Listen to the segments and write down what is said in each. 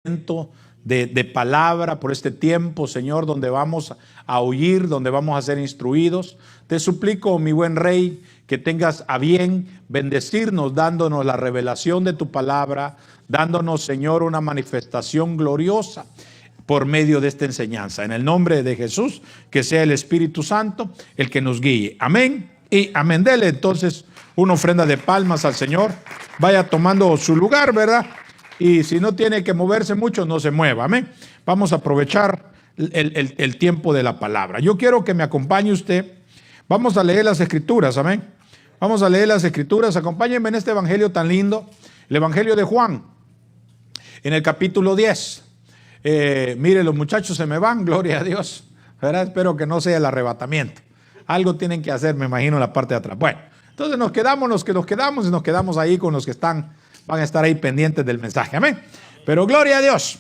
de palabra, por este tiempo, Señor, donde vamos a oír, donde vamos a ser instruidos. Te suplico, mi buen Rey, que tengas a bien bendecirnos, dándonos la revelación de tu palabra, dándonos, Señor, una manifestación gloriosa por medio de esta enseñanza. En el nombre de Jesús, que sea el Espíritu Santo el que nos guíe. Amén y amén. Dele entonces una ofrenda de palmas al Señor. Vaya tomando su lugar, ¿verdad? Y si no tiene que moverse mucho, no se mueva. Amén. Vamos a aprovechar el tiempo de la palabra. Yo quiero que me acompañe usted. Vamos a leer las Escrituras. Amén. Vamos a leer las Escrituras. Acompáñenme en este evangelio tan lindo. El evangelio de Juan. En el capítulo 10. Mire, los muchachos se me van. Gloria a Dios. ¿Verdad? Espero que no sea el arrebatamiento. Algo tienen que hacer, me imagino, en la parte de atrás. Bueno, entonces nos quedamos los que nos quedamos y nos quedamos ahí con los que van a estar ahí pendientes del mensaje. Amén. Pero gloria a Dios.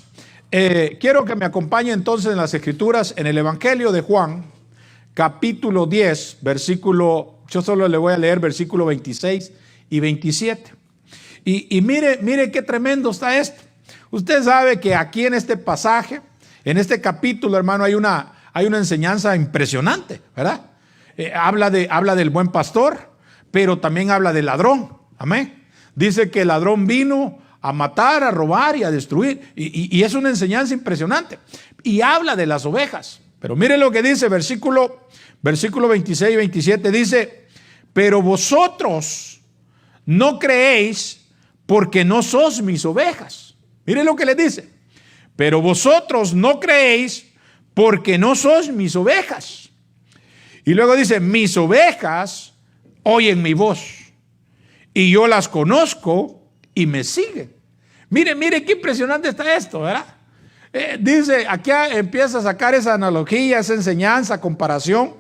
Quiero que me acompañe entonces en las Escrituras, en el Evangelio de Juan, capítulo 10, versículo, yo solo le voy a leer versículo 26 y 27. Y mire qué tremendo está esto. Usted sabe que aquí en este pasaje, en este capítulo, hermano, hay una enseñanza impresionante, ¿verdad? Habla del buen pastor, pero también habla del ladrón. Amén. Dice que el ladrón vino a matar, a robar y a destruir. Y es una enseñanza impresionante. Y habla de las ovejas. Pero mire lo que dice, versículo 26 y 27. Dice, pero vosotros no creéis porque no sos mis ovejas. Mire lo que le dice. Pero vosotros no creéis porque no sos mis ovejas. Y luego dice, mis ovejas oyen mi voz. Y yo las conozco y me siguen. Mire qué impresionante está esto, ¿verdad? Dice, aquí empieza a sacar esa analogía, esa enseñanza, comparación,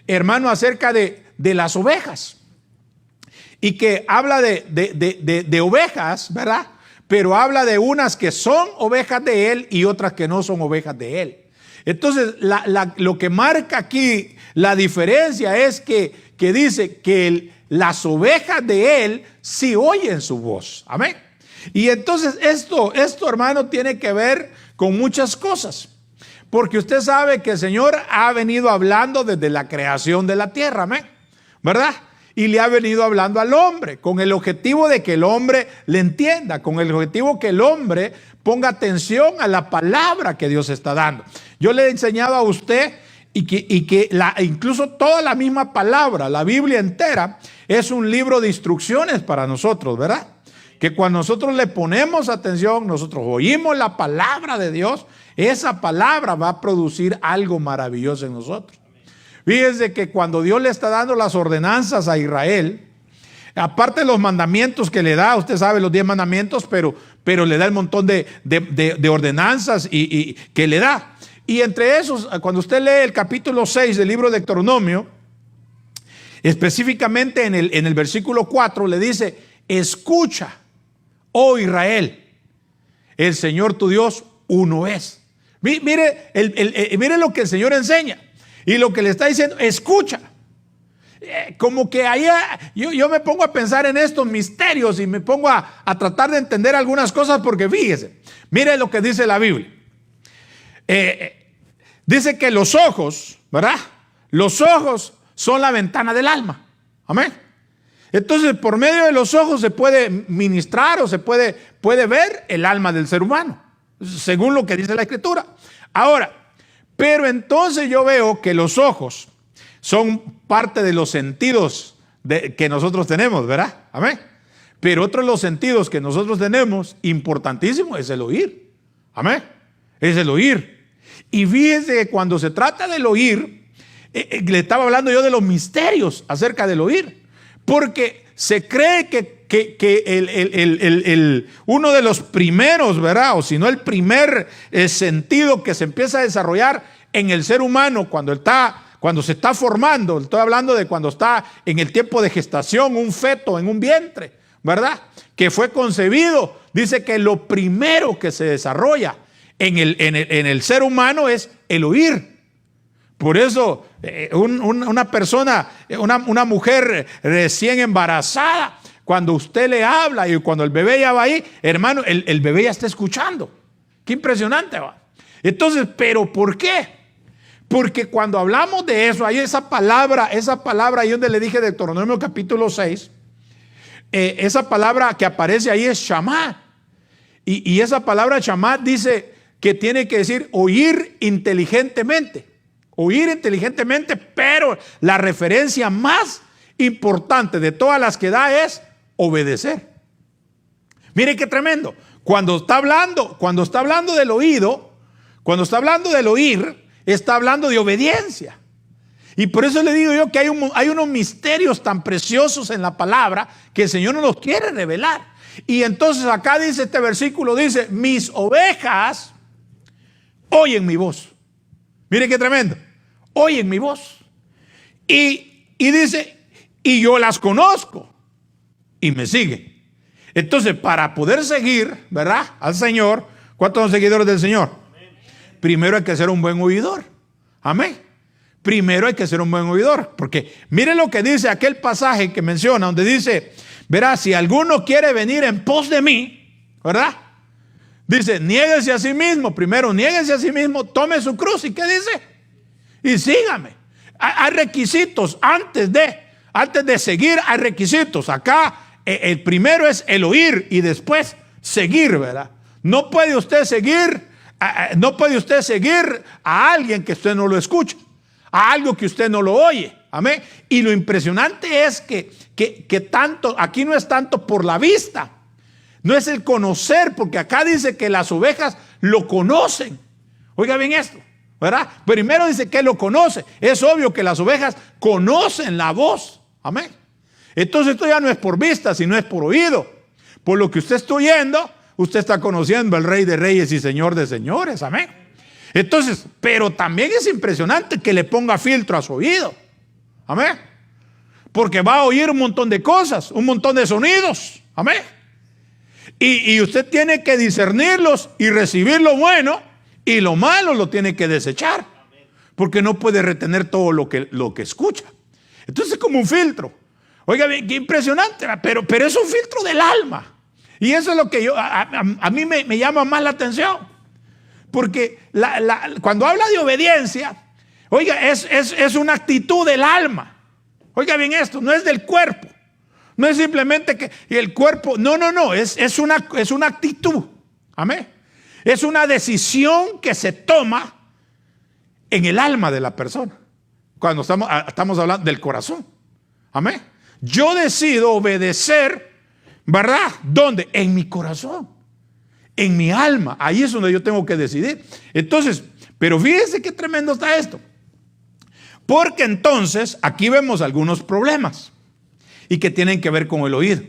hermano, acerca de las ovejas. Y que habla de ovejas, ¿verdad? Pero habla de unas que son ovejas de él y otras que no son ovejas de él. Entonces, lo que marca aquí la diferencia es que dice que las ovejas de él sí oyen su voz. Amén. Y entonces esto, hermano, tiene que ver con muchas cosas. Porque usted sabe que el Señor ha venido hablando desde la creación de la tierra. Amén. ¿Verdad? Y le ha venido hablando al hombre con el objetivo de que el hombre le entienda, con el objetivo que el hombre ponga atención a la palabra que Dios está dando. Yo le he enseñado a usted incluso toda la misma palabra, la Biblia entera, es un libro de instrucciones para nosotros, ¿verdad? Que cuando nosotros le ponemos atención, nosotros oímos la palabra de Dios, esa palabra va a producir algo maravilloso en nosotros. Fíjense que cuando Dios le está dando las ordenanzas a Israel, aparte de los mandamientos que le da, usted sabe los 10 mandamientos, pero le da el montón de ordenanzas y que le da. Y entre esos, cuando usted lee el capítulo 6 del libro de Deuteronomio, específicamente en el versículo 4 le dice, escucha, oh Israel, el Señor tu Dios uno es. Mire lo que el Señor enseña y lo que le está diciendo, escucha. Como que allá yo me pongo a pensar en estos misterios y me pongo a tratar de entender algunas cosas porque fíjese, mire lo que dice la Biblia. Dice que los ojos, ¿verdad? Los ojos son la ventana del alma. Amén. Entonces, por medio de los ojos se puede ministrar o se puede ver el alma del ser humano, según lo que dice la Escritura. Ahora, pero entonces yo veo que los ojos son parte de los sentidos que nosotros tenemos, ¿verdad? Amén. Pero otro de los sentidos que nosotros tenemos, importantísimo, es el oír. Amén. Es el oír. Y fíjense que cuando se trata del oír, le estaba hablando yo de los misterios acerca del oír. Porque se cree que uno de los primeros, ¿verdad? O si no el primer sentido que se empieza a desarrollar en el ser humano cuando se está formando, estoy hablando de cuando está en el tiempo de gestación, un feto en un vientre, ¿verdad? Que fue concebido. Dice que lo primero que se desarrolla en el ser humano es el oír. Por eso una persona, una mujer recién embarazada, cuando usted le habla y cuando el bebé ya va ahí, hermano, el bebé ya está escuchando. Qué impresionante, va. Entonces, ¿pero por qué? Porque cuando hablamos de eso, hay esa palabra ahí donde le dije de Deuteronomio capítulo 6, esa palabra que aparece ahí es Shamá. Y esa palabra Shamá dice que tiene que decir oír inteligentemente. Oír inteligentemente, pero la referencia más importante de todas las que da es obedecer. Mire qué tremendo. Cuando está hablando del oído, cuando está hablando del oír, está hablando de obediencia. Y por eso le digo yo que hay unos misterios tan preciosos en la palabra que el Señor nos los quiere revelar. Y entonces acá dice este versículo, dice, mis ovejas oyen mi voz. Mire qué tremendo. Oyen mi voz. Y dice, y yo las conozco y me siguen. Entonces, para poder seguir, ¿verdad?, al Señor, ¿cuántos son seguidores del Señor? Primero hay que ser un buen oidor. Amén. Primero hay que ser un buen oidor. Porque mire lo que dice aquel pasaje que menciona, donde dice, verá, si alguno quiere venir en pos de mí, ¿verdad? Dice, niéguese a sí mismo. Primero, niéguese a sí mismo, tome su cruz. ¿Y qué dice? Y sígame. Hay requisitos antes de seguir, hay requisitos. Acá el primero es el oír y después seguir, ¿verdad? No puede usted seguir a alguien que usted no lo escucha, a algo que usted no lo oye. Amén. Y lo impresionante es que tanto, aquí no es tanto por la vista, no es el conocer, porque acá dice que las ovejas lo conocen. Oiga bien esto, ¿verdad? Primero dice que lo conoce. Es obvio que las ovejas conocen la voz. Amén. Entonces esto ya no es por vista, sino es por oído. Por lo que usted está oyendo, usted está conociendo al Rey de Reyes y Señor de Señores. Amén. Entonces, pero también es impresionante que le ponga filtro a su oído. Amén. Porque va a oír un montón de cosas, un montón de sonidos. Amén. Y usted tiene que discernirlos y recibir lo bueno, y lo malo lo tiene que desechar. Porque no puede retener todo lo que escucha. Entonces es como un filtro. Oiga, qué impresionante, pero es un filtro del alma. Y eso es lo que a mí me llama más la atención. Porque cuando habla de obediencia, oiga, es una actitud del alma. Oiga bien esto, no es del cuerpo. No es simplemente que el cuerpo, no, es una actitud. Amén. Es una decisión que se toma en el alma de la persona. Cuando estamos hablando del corazón. Amén. Yo decido obedecer, ¿verdad? ¿Dónde? En mi corazón, en mi alma. Ahí es donde yo tengo que decidir. Entonces, pero fíjense qué tremendo está esto. Porque entonces aquí vemos algunos problemas y que tienen que ver con el oído.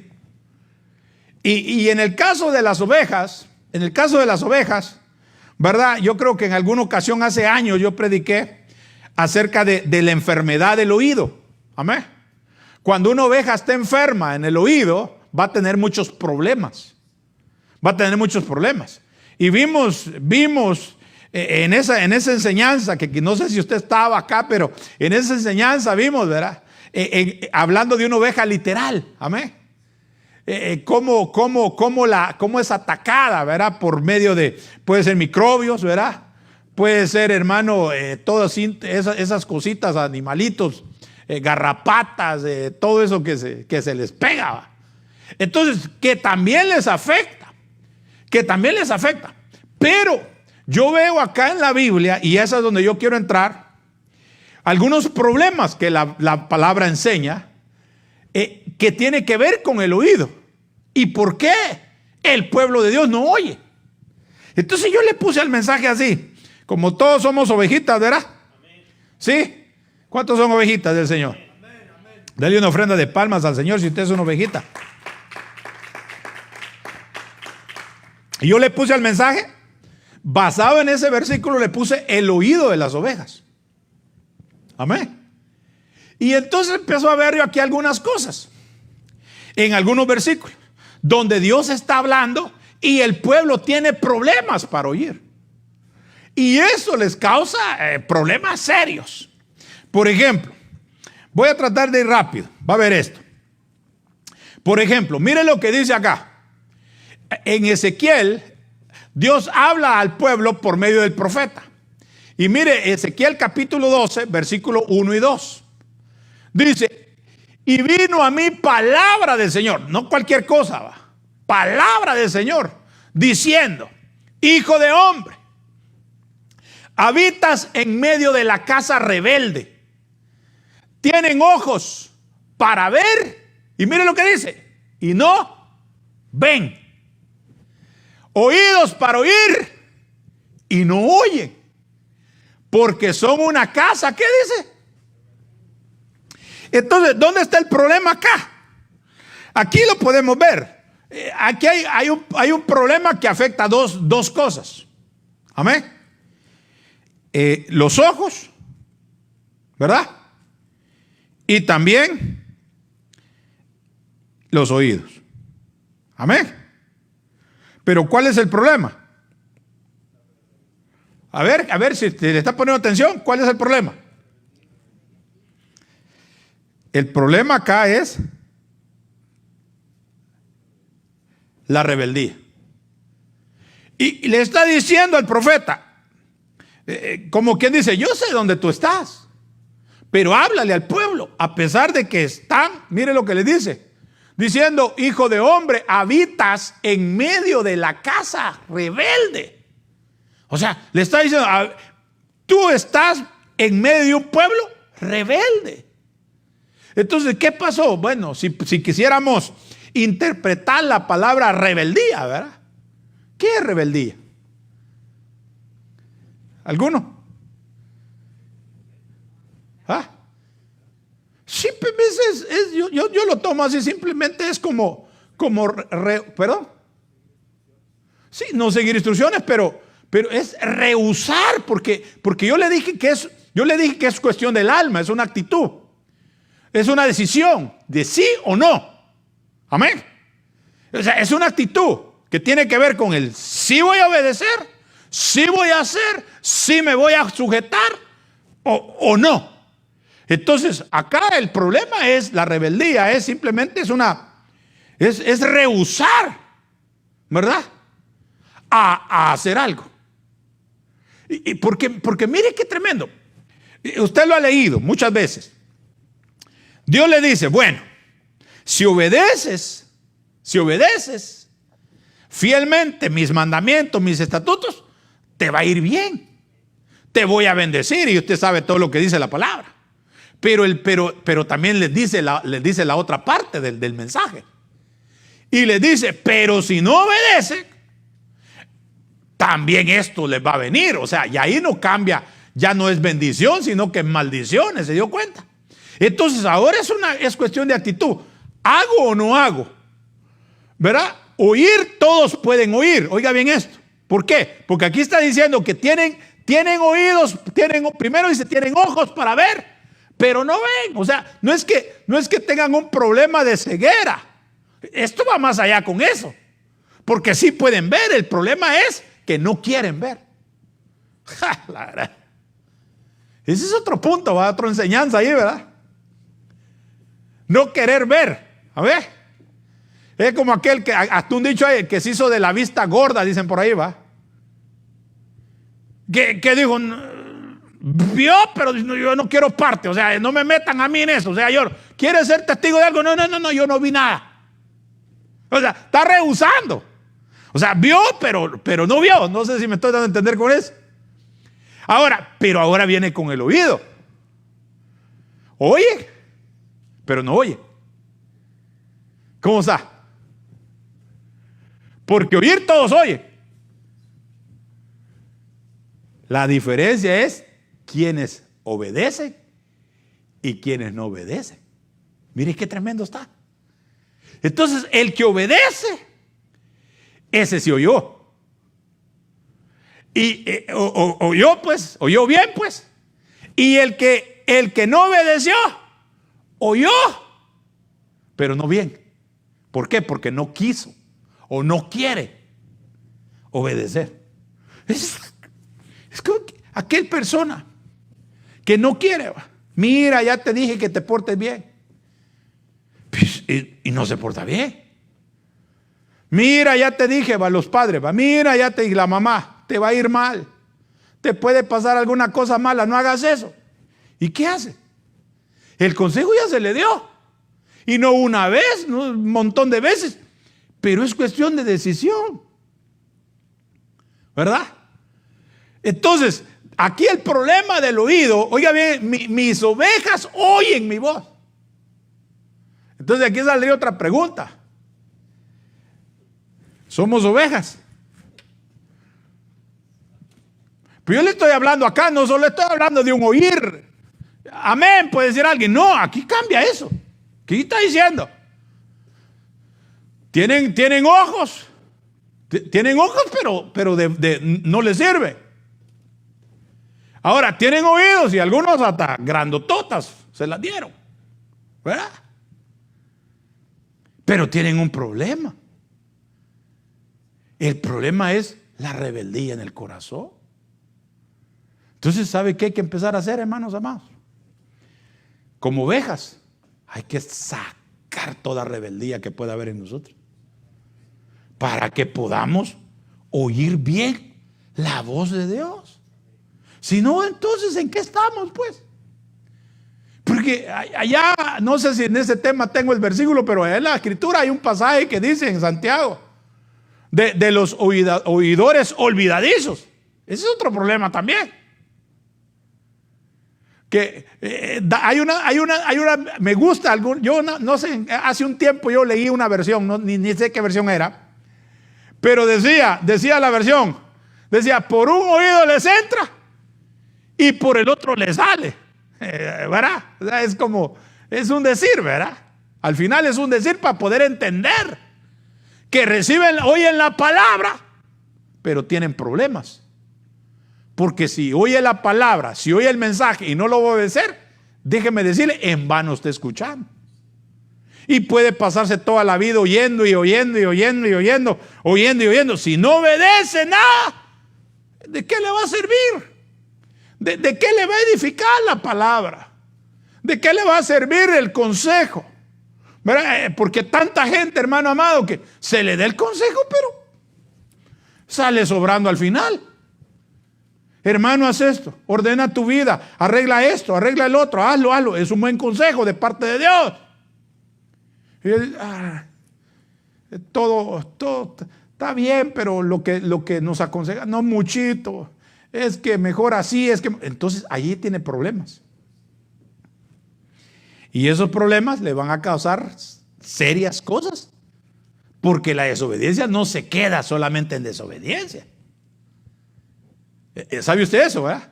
Y en el caso de las ovejas, ¿verdad? Yo creo que en alguna ocasión hace años yo prediqué acerca de la enfermedad del oído. Amén. Cuando una oveja está enferma en el oído, va a tener muchos problemas. Y vimos en esa enseñanza, que no sé si usted estaba acá, pero en esa enseñanza vimos, ¿verdad? Hablando de una oveja literal. Amén. Cómo es atacada, ¿verdad? Por medio de, puede ser microbios, ¿verdad? Puede ser, hermano, todas esas cositas, animalitos, garrapatas, todo eso que se les pega. Entonces, que también les afecta. Pero yo veo acá en la Biblia, y esa es donde yo quiero entrar, algunos problemas que la palabra enseña, que tiene que ver con el oído. ¿Y por qué el pueblo de Dios no oye? Entonces yo le puse el mensaje así, como todos somos ovejitas, ¿verdad? Amén. ¿Sí? ¿Cuántos son ovejitas del Señor? Amén, amén. Dale una ofrenda de palmas al Señor si usted es una ovejita. Y yo le puse el mensaje, basado en ese versículo, le puse el oído de las ovejas. Amén. Y entonces empezó a ver yo aquí algunas cosas, en algunos versículos, donde Dios está hablando y el pueblo tiene problemas para oír. Y eso les causa problemas serios. Por ejemplo, voy a tratar de ir rápido, va a ver esto. Por ejemplo, mire lo que dice acá. En Ezequiel, Dios habla al pueblo por medio del profeta. Y mire, Ezequiel capítulo 12, versículo 1 y 2. Dice, y vino a mí palabra del Señor, no cualquier cosa, va, palabra del Señor, diciendo, hijo de hombre, habitas en medio de la casa rebelde. Tienen ojos para ver, y mire lo que dice, y no ven. Oídos para oír, y no oyen. Porque son una casa, ¿qué dice? Entonces, ¿dónde está el problema acá? Aquí lo podemos ver. Aquí hay un problema que afecta dos cosas. Amén. Los ojos, ¿verdad? Y también los oídos. Amén. Pero ¿cuál es el problema? A ver si te le está poniendo atención. ¿Cuál es el problema? El problema acá es la rebeldía. Y le está diciendo al profeta, como quien dice, yo sé dónde tú estás, pero háblale al pueblo, a pesar de que están, mire lo que le dice, diciendo, hijo de hombre, habitas en medio de la casa rebelde. O sea, le está diciendo, tú estás en medio de un pueblo rebelde. Entonces, ¿qué pasó? Bueno, si quisiéramos interpretar la palabra rebeldía, ¿verdad? ¿Qué es rebeldía? ¿Alguno? ¿Ah? Simplemente yo lo tomo así, simplemente es como perdón. Sí, no seguir instrucciones, pero es rehusar, porque yo le dije que es cuestión del alma, es una actitud, es una decisión de sí o no. Amén. O sea, es una actitud que tiene que ver con el sí voy a obedecer, sí voy a hacer, sí me voy a sujetar o no. Entonces, acá el problema es la rebeldía, es simplemente es rehusar, ¿verdad? A hacer algo. Y porque mire qué tremendo. Usted lo ha leído muchas veces. Dios le dice, bueno, si obedeces fielmente mis mandamientos, mis estatutos, te va a ir bien. Te voy a bendecir, y usted sabe todo lo que dice la palabra. Pero también les dice la otra parte del mensaje. Y les dice, pero si no obedece, también esto les va a venir. O sea, y ahí no cambia, ya no es bendición, sino que es maldiciones. ¿Se dio cuenta? Entonces ahora es cuestión de actitud. ¿Hago o no hago? ¿Verdad? Oír, todos pueden oír. Oiga bien esto. ¿Por qué? Porque aquí está diciendo que tienen oídos, primero dice, tienen ojos para ver, pero no ven. O sea, no es que tengan un problema de ceguera. Esto va más allá con eso. Porque sí pueden ver, el problema es que no quieren ver. La verdad. Ese es otro punto, ¿va? Otra enseñanza ahí, ¿verdad? No querer ver. A ver. Es como aquel que, hasta un dicho ahí, que se hizo de la vista gorda, dicen por ahí, ¿va? Que dijo, vio, pero yo no quiero parte. O sea, no me metan a mí en eso. O sea, ¿quieres ser testigo de algo? No, yo no vi nada. O sea, está rehusando. O sea, vio, pero no vio. No sé si me estoy dando a entender con eso. Pero ahora viene con el oído. Oye, pero no oye. ¿Cómo está? Porque oír todos oyen. La diferencia es quienes obedecen y quienes no obedecen. Mire qué tremendo está. Entonces, el que obedece, ese sí oyó. Y oyó bien, pues. Y el que no obedeció, oyó, pero no bien. ¿Por qué? Porque no quiso o no quiere obedecer. Es como aquel persona que no quiere. Mira, ya te dije que te portes bien. Y no se porta bien. Mira, ya te dije, va, los padres, va, mira, ya te dije, la mamá, te va a ir mal. Te puede pasar alguna cosa mala, no hagas eso. ¿Y qué hace? El consejo ya se le dio. Y no una vez, no un montón de veces. Pero es cuestión de decisión. ¿Verdad? Entonces, aquí el problema del oído, oiga bien, mis ovejas oyen mi voz. Entonces aquí saldría otra pregunta. ¿Somos ovejas? Pero yo le estoy hablando acá, no solo estoy hablando de un oír. Amén, puede decir alguien. No, aquí cambia eso. ¿Qué está diciendo? Tienen ojos. Tienen ojos, pero no les sirve. Ahora, tienen oídos y algunos hasta grandototas se las dieron. ¿Verdad? Pero tienen un problema. El problema es la rebeldía en el corazón. Entonces, ¿sabe qué hay que empezar a hacer, hermanos amados? Como ovejas, hay que sacar toda rebeldía que pueda haber en nosotros, para que podamos oír bien la voz de Dios. Si no, entonces, ¿en qué estamos, pues? Porque allá, no sé si en ese tema tengo el versículo, pero en la escritura hay un pasaje que dice en Santiago, de los oidores olvidadizos. Ese es otro problema también. Que hay una, me gusta, yo no sé, hace un tiempo yo leí una versión, ni sé qué versión era, pero decía la versión, decía, por un oído les entra y por el otro les sale, ¿verdad? O sea, es un decir, ¿verdad? Al final es un decir para poder entender que oyen la palabra, pero tienen problemas. Porque si oye la palabra, si oye el mensaje y no lo va a obedecer, déjeme decirle, en vano está escuchando. Y puede pasarse toda la vida oyendo y oyendo y oyendo y oyendo, oyendo y oyendo. Si no obedece nada, ¿de qué le va a servir? ¿De qué le va a edificar la palabra? ¿De qué le va a servir el consejo? ¿Verdad? Porque tanta gente, hermano amado, que se le da el consejo, pero sale sobrando al final. Hermano, haz esto, ordena tu vida, arregla esto, arregla el otro, hazlo. Es un buen consejo de parte de Dios. Y todo está bien, pero lo que nos aconseja, no muchito, es que mejor así, entonces allí tiene problemas. Y esos problemas le van a causar serias cosas, porque la desobediencia no se queda solamente en desobediencia. ¿Sabe usted eso, verdad?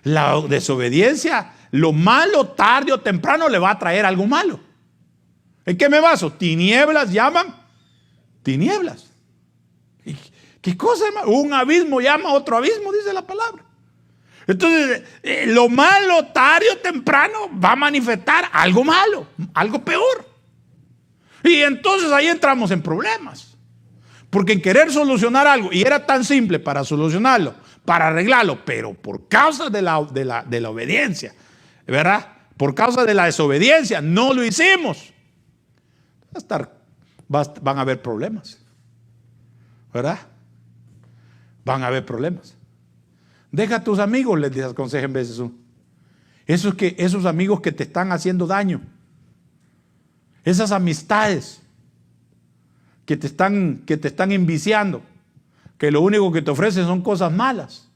La desobediencia, lo malo tarde o temprano le va a traer algo malo. ¿En qué me baso? Tinieblas llaman tinieblas. ¿Qué cosa, hermano? Un abismo llama a otro abismo, dice la palabra. Entonces, lo malo tarde o temprano va a manifestar algo malo, algo peor. Y entonces ahí entramos en problemas. Porque en querer solucionar algo, y era tan simple para solucionarlo, para arreglarlo, pero por causa de la obediencia, ¿verdad? Por causa de la desobediencia, no lo hicimos. Van a haber problemas, ¿verdad? Van a haber problemas. Deja a tus amigos, les aconseja en veces esos amigos que te están haciendo daño, esas amistades que te están enviciando, que lo único que te ofrecen son cosas malas.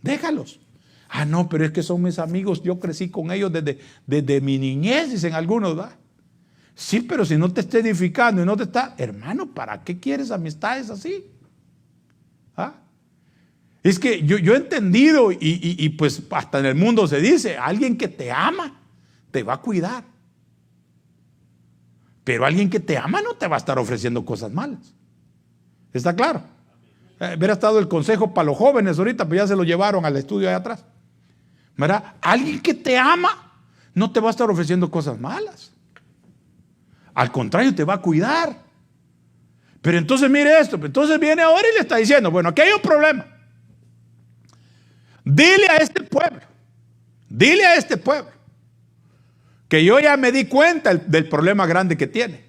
Déjalos. Ah, no, pero es que son mis amigos, yo crecí con ellos desde mi niñez, dicen algunos, ¿verdad? Sí, pero si no te está edificando y no te está, hermano, ¿para qué quieres amistades así? ¿Ah? Es que yo he entendido y pues hasta en el mundo se dice, alguien que te ama te va a cuidar. Pero alguien que te ama no te va a estar ofreciendo cosas malas. ¿Está claro? Hubiera estado el consejo para los jóvenes ahorita, pero ya se lo llevaron al estudio allá atrás. ¿Verdad? Alguien que te ama no te va a estar ofreciendo cosas malas. Al contrario, te va a cuidar. Pero entonces mire esto, entonces viene ahora y le está diciendo, bueno, aquí hay un problema. Dile a este pueblo, que yo ya me di cuenta del problema grande que tiene.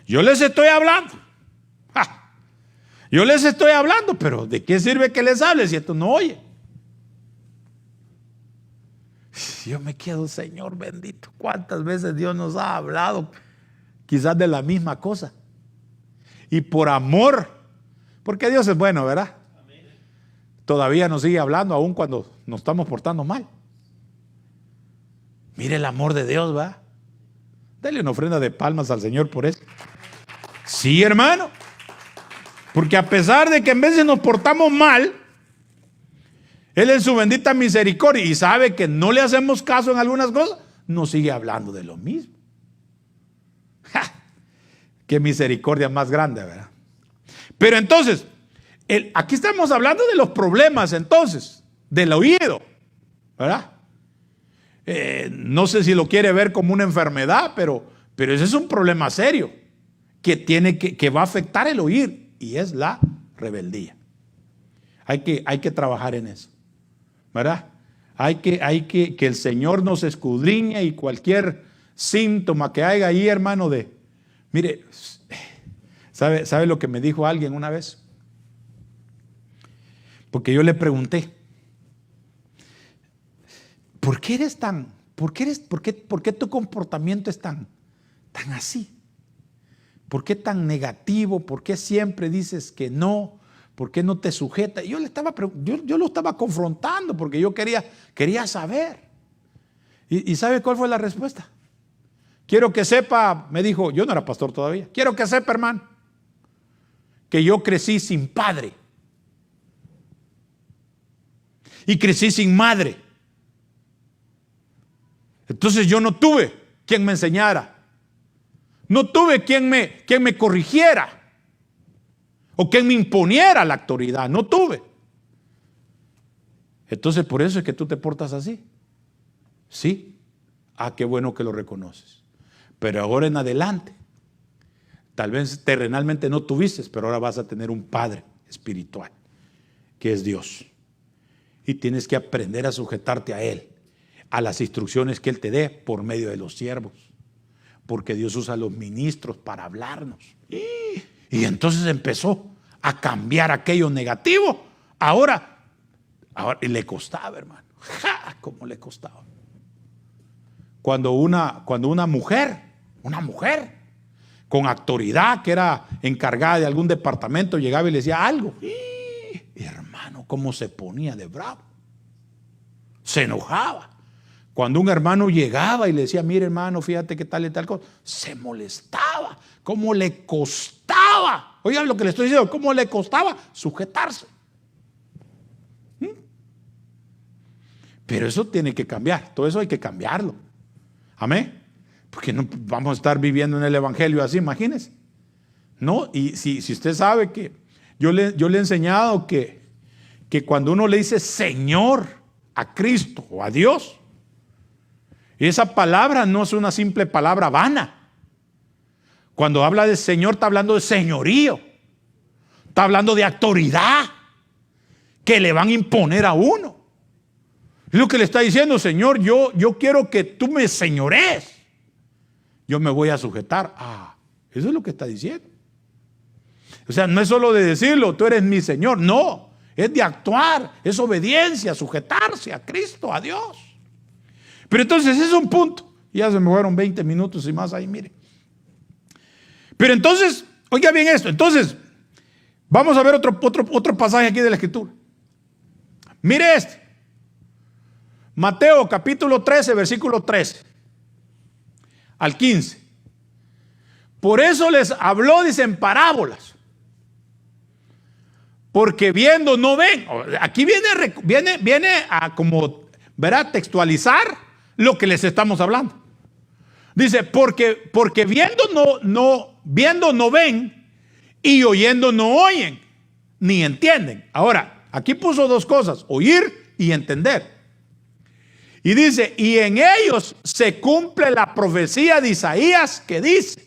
Yo les estoy hablando Yo les estoy hablando, pero ¿de qué sirve que les hable si esto no oye? Yo me quedo, Señor bendito, ¿cuántas veces Dios nos ha hablado quizás de la misma cosa? Y por amor, porque Dios es bueno, ¿verdad? Todavía nos sigue hablando aún cuando nos estamos portando mal. Mire el amor de Dios, ¿va? Dale una ofrenda de palmas al Señor por eso. Sí, hermano. Porque a pesar de que en veces nos portamos mal, Él en su bendita misericordia y sabe que no le hacemos caso en algunas cosas, nos sigue hablando de lo mismo. ¡Ja! Qué misericordia más grande, ¿verdad? Pero entonces, aquí estamos hablando de los problemas entonces, del oído, ¿verdad? No sé si lo quiere ver como una enfermedad, pero ese es un problema serio que va a afectar el oír, y es la rebeldía. Hay que trabajar en eso, ¿verdad? Hay que el Señor nos escudriñe, y cualquier síntoma que haya ahí, hermano, mire, ¿sabe lo que me dijo alguien una vez? Porque yo le pregunté, ¿por qué tu comportamiento es tan así? ¿Por qué tan negativo? ¿Por qué siempre dices que no? ¿Por qué no te sujetas? Yo lo estaba confrontando porque yo quería saber. ¿Y sabe cuál fue la respuesta? Quiero que sepa, me dijo, yo no era pastor todavía. Quiero que sepa, hermano, que yo crecí sin padre. Y crecí sin madre. Entonces yo no tuve quien me enseñara. No tuve quien me corrigiera. O quien me imponiera la autoridad. No tuve. Entonces por eso es que tú te portas así. Sí. Ah, qué bueno que lo reconoces. Pero ahora en adelante, tal vez terrenalmente no tuviste, pero ahora vas a tener un padre espiritual, que es Dios. Y tienes que aprender a sujetarte a Él, a las instrucciones que Él te dé por medio de los siervos. Porque Dios usa a los ministros para hablarnos. Y entonces empezó a cambiar aquello negativo. Ahora y le costaba, hermano. ¡Ja! ¿Cómo le costaba? Cuando una mujer con autoridad, que era encargada de algún departamento, llegaba y le decía algo, y hermano, cómo se ponía de bravo. Se enojaba. Cuando un hermano llegaba y le decía, mire hermano, fíjate que tal y tal cosa, se molestaba. ¿Cómo le costaba? Oigan lo que le estoy diciendo, ¿cómo le costaba sujetarse? Pero eso tiene que cambiar, todo eso hay que cambiarlo. Amén. Porque no vamos a estar viviendo en el evangelio así, imagínense. No, y si usted sabe que yo le he enseñado que cuando uno le dice Señor a Cristo o a Dios, esa palabra no es una simple palabra vana. Cuando habla de Señor, está hablando de señorío, está hablando de autoridad que le van a imponer a uno. Es lo que le está diciendo, Señor, yo quiero que tú me señorees. Yo me voy a sujetar. Eso es lo que está diciendo. O sea, no es solo de decirlo, tú eres mi Señor. No, es de actuar, es obediencia, sujetarse a Cristo, a Dios. Pero entonces ese es un punto. Ya se me fueron 20 minutos y más ahí, mire. Pero entonces, oiga bien esto. Entonces, vamos a ver otro pasaje aquí de la Escritura. Mire este. Mateo capítulo 13, versículo 13 al 15. Por eso les habló, dice, en parábolas. Porque viendo no ven. Aquí viene a como, ¿verdad?, textualizar lo que les estamos hablando. Dice, porque viendo no ven, y oyendo no oyen, ni entienden. Ahora, aquí puso dos cosas, oír y entender. Y dice, y en ellos se cumple la profecía de Isaías que dice,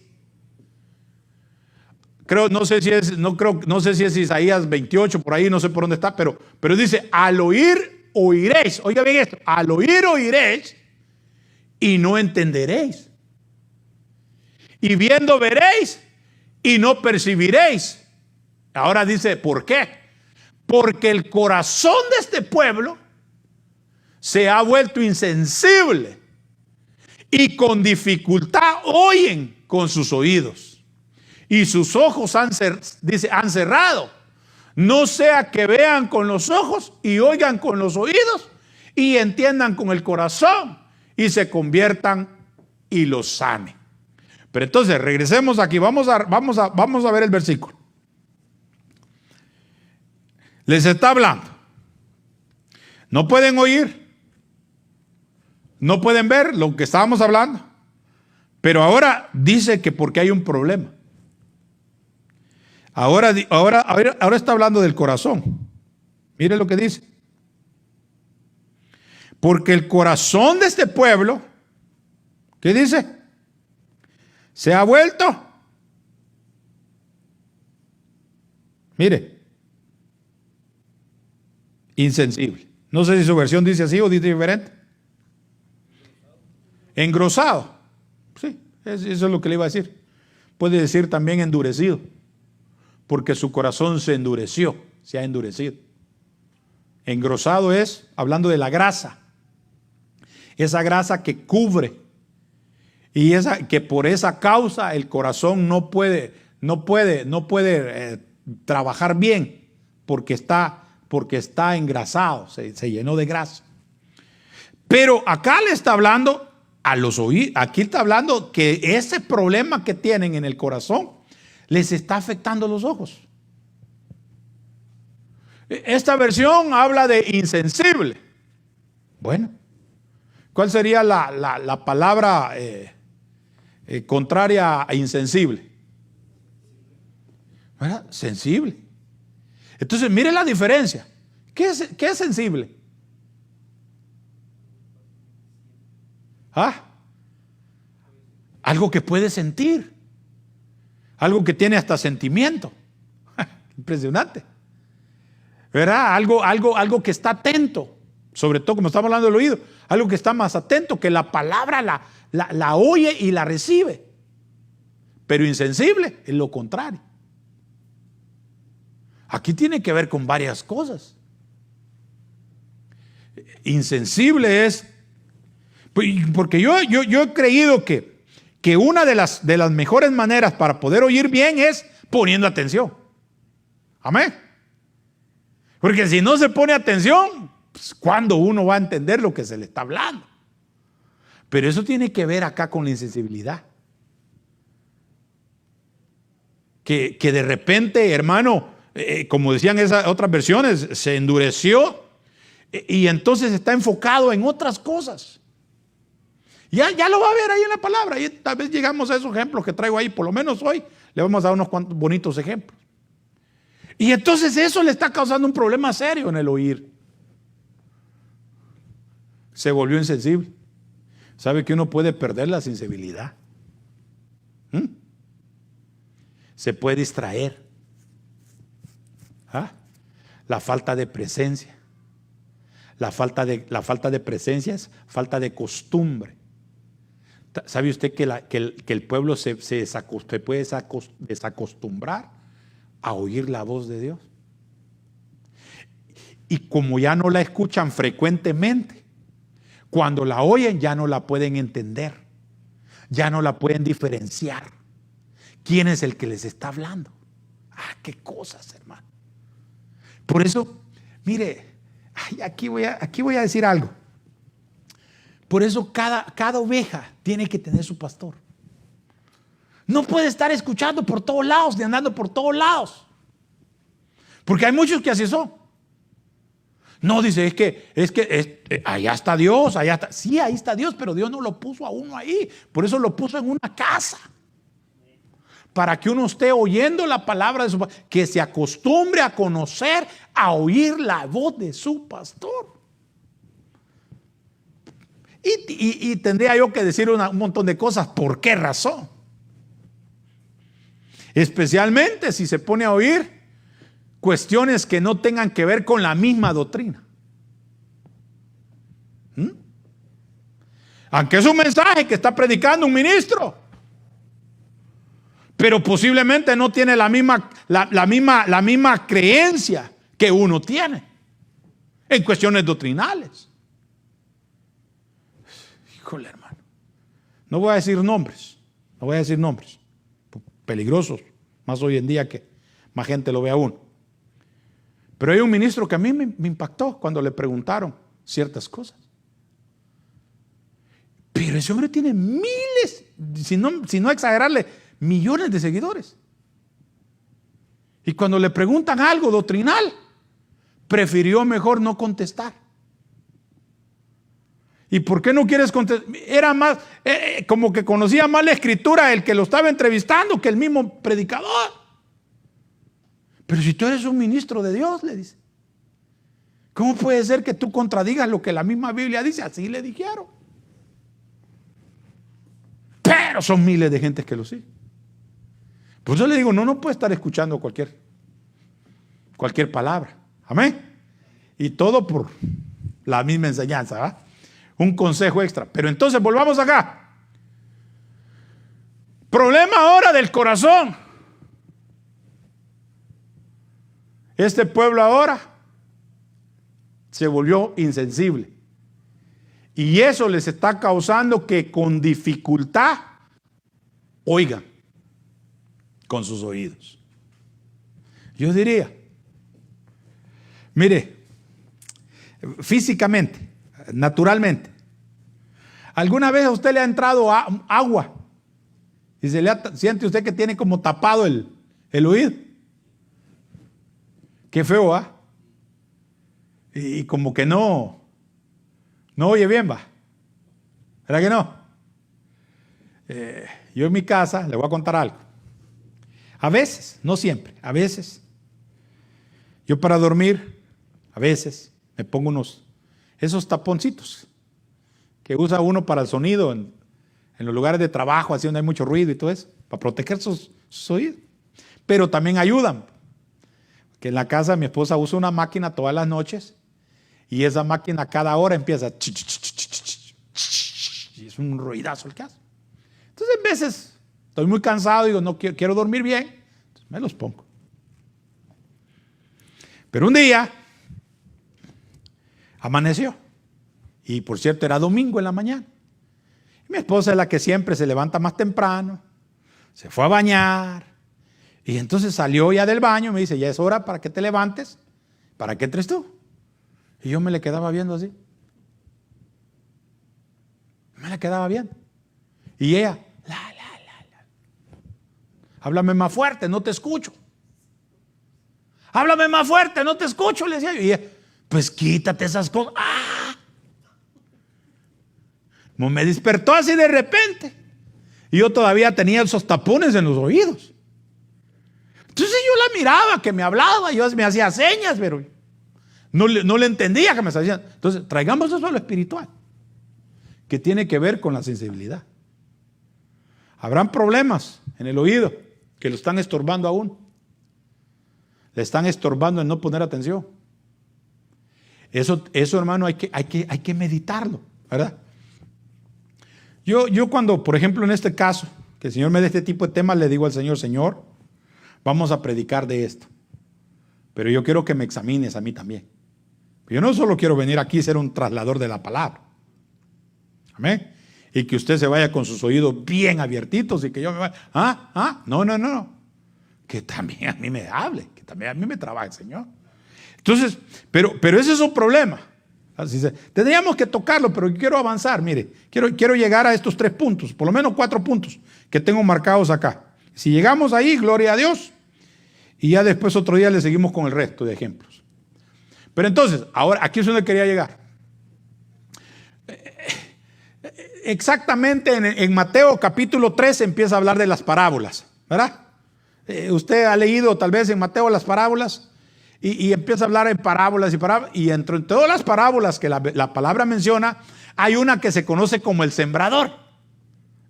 no sé si es Isaías 28, por ahí no sé por dónde está, pero dice, al oír oiréis. Oiga bien esto, al oír oiréis y no entenderéis. Y viendo veréis y no percibiréis. Ahora dice, ¿por qué? Porque el corazón de este pueblo se ha vuelto insensible y con dificultad oyen con sus oídos y sus ojos han cerrado. No sea que vean con los ojos y oigan con los oídos y entiendan con el corazón y se conviertan y los sane. Pero entonces regresemos aquí, vamos a ver el versículo. Les está hablando. No pueden oír, no pueden ver lo que estábamos hablando, pero ahora dice que porque hay un problema. Ahora está hablando del corazón. Mire lo que dice. Porque el corazón de este pueblo, ¿qué dice? Se ha vuelto. Mire. Insensible. No sé si su versión dice así o dice diferente. Engrosado. Sí, eso es lo que le iba a decir. Puede decir también endurecido. Porque su corazón se endureció, se ha endurecido. Engrosado es, hablando de la grasa. Esa grasa que cubre. Y que por esa causa el corazón no puede trabajar bien. Porque está engrasado, se llenó de grasa. Pero acá le está hablando a los oídos. Aquí está hablando que ese problema que tienen en el corazón les está afectando los ojos. Esta versión habla de insensible. Bueno, ¿cuál sería la palabra contraria a insensible? ¿Verdad? Sensible. Entonces, mire la diferencia. ¿Qué es sensible? Algo que puede sentir. Algo que tiene hasta sentimiento. Impresionante. ¿Verdad? Algo que está atento. Sobre todo, como estamos hablando del oído. Algo que está más atento, que la palabra la oye y la recibe. Pero insensible es lo contrario. Aquí tiene que ver con varias cosas. Insensible es, porque yo he creído que una de las mejores maneras para poder oír bien es poniendo atención. Amén. Porque si no se pone atención, pues, ¿cuándo uno va a entender lo que se le está hablando? Pero eso tiene que ver acá con la insensibilidad. Que de repente, hermano, como decían esas otras versiones, se endureció y entonces está enfocado en otras cosas. Ya lo va a ver ahí en la palabra. Y tal vez llegamos a esos ejemplos que traigo ahí. Por lo menos hoy le vamos a dar unos cuantos bonitos ejemplos. Y entonces eso le está causando un problema serio en el oír. Se volvió insensible. ¿Sabe que uno puede perder la sensibilidad? Se puede distraer. La falta de presencia. La falta de presencia es falta de costumbre. ¿Sabe usted que el pueblo se puede desacostumbrar a oír la voz de Dios? Y como ya no la escuchan frecuentemente, cuando la oyen ya no la pueden entender, ya no la pueden diferenciar. ¿Quién es el que les está hablando? Qué cosas, hermano. Por eso, mire, aquí voy a decir algo. Por eso cada oveja tiene que tener su pastor. No puede estar escuchando por todos lados, ni andando por todos lados. Porque hay muchos que así son. No, dice, es que allá está Dios, allá está. Sí, ahí está Dios, pero Dios no lo puso a uno ahí. Por eso lo puso en una casa. Para que uno esté oyendo la palabra de su pastor, que se acostumbre a conocer, a oír la voz de su pastor. Y tendría yo que decir un montón de cosas. ¿Por qué razón? Especialmente si se pone a oír cuestiones que no tengan que ver con la misma doctrina. Aunque es un mensaje que está predicando un ministro. pero posiblemente no tiene la misma creencia que uno tiene en cuestiones doctrinales. Híjole, hermano, no voy a decir nombres, peligrosos, más hoy en día que más gente lo ve a uno. Pero hay un ministro que a mí me impactó cuando le preguntaron ciertas cosas. Pero ese hombre tiene miles, si no exagerarle, millones de seguidores. Y cuando le preguntan algo doctrinal, prefirió mejor no contestar. ¿Y por qué no quieres contestar? Era más, como que conocía más la escritura el que lo estaba entrevistando que el mismo predicador. Pero si tú eres un ministro de Dios, le dice, ¿cómo puede ser que tú contradigas lo que la misma Biblia dice? Así le dijeron. Pero son miles de gentes que lo siguen. Pues yo le digo, no puede estar escuchando cualquier palabra. Amén. Y todo por la misma enseñanza, ¿verdad? Un consejo extra. Pero entonces volvamos acá. Problema ahora del corazón. Este pueblo ahora se volvió insensible. Y eso les está causando que con dificultad oigan con sus oídos. Yo diría, mire, físicamente, naturalmente, ¿alguna vez a usted le ha entrado agua y siente usted que tiene como tapado el oído? Qué feo, ¿ah? Y como que no oye bien, va. ¿Verdad que no? Yo en mi casa le voy a contar algo. A veces, no siempre, a veces, yo para dormir, a veces me pongo esos taponcitos que usa uno para el sonido en los lugares de trabajo, así donde hay mucho ruido y todo eso, para proteger sus oídos. Pero también ayudan. Que en la casa mi esposa usa una máquina todas las noches y esa máquina cada hora empieza y es un ruidazo el que hace. Entonces a veces estoy muy cansado y digo, no quiero dormir bien, entonces me los pongo. Pero un día amaneció y por cierto era domingo en la mañana. Y mi esposa es la que siempre se levanta más temprano, se fue a bañar y entonces salió ya del baño y me dice, ya es hora para que te levantes, para que entres tú. Y yo me le quedaba viendo así. Me la quedaba viendo. Y ella, háblame más fuerte, no te escucho. Háblame más fuerte, no te escucho, le decía yo. Y ella, pues quítate esas cosas. ¡Ah! Me despertó así de repente. Y yo todavía tenía esos tapones en los oídos. Entonces yo la miraba, que me hablaba, yo me hacía señas, pero no le entendía que me estaba diciendo. Entonces, traigamos eso a lo espiritual, que tiene que ver con la sensibilidad. Habrán problemas en el oído que lo están estorbando aún. Le están estorbando en no poner atención. Eso hermano, hay que meditarlo, ¿verdad? Yo cuando, por ejemplo, en este caso, que el Señor me dé este tipo de temas, le digo al Señor, Señor, vamos a predicar de esto. Pero yo quiero que me examines a mí también. Yo no solo quiero venir aquí y ser un traslador de la palabra. Amén. Y que usted se vaya con sus oídos bien abiertitos y que yo me vaya. No. Que también a mí me hable, que también a mí me trabaje el Señor. Entonces, pero ese es un problema. Así tendríamos que tocarlo, pero quiero avanzar. Mire, quiero llegar a estos 3 puntos, por lo menos 4 puntos que tengo marcados acá. Si llegamos ahí, gloria a Dios. Y ya después otro día le seguimos con el resto de ejemplos. Pero entonces, ahora, aquí es donde quería llegar. Exactamente en Mateo capítulo 3 empieza a hablar de las parábolas, ¿verdad? Usted ha leído tal vez en Mateo las parábolas y empieza a hablar en parábolas y entre todas las parábolas que la palabra menciona, hay una que se conoce como el sembrador.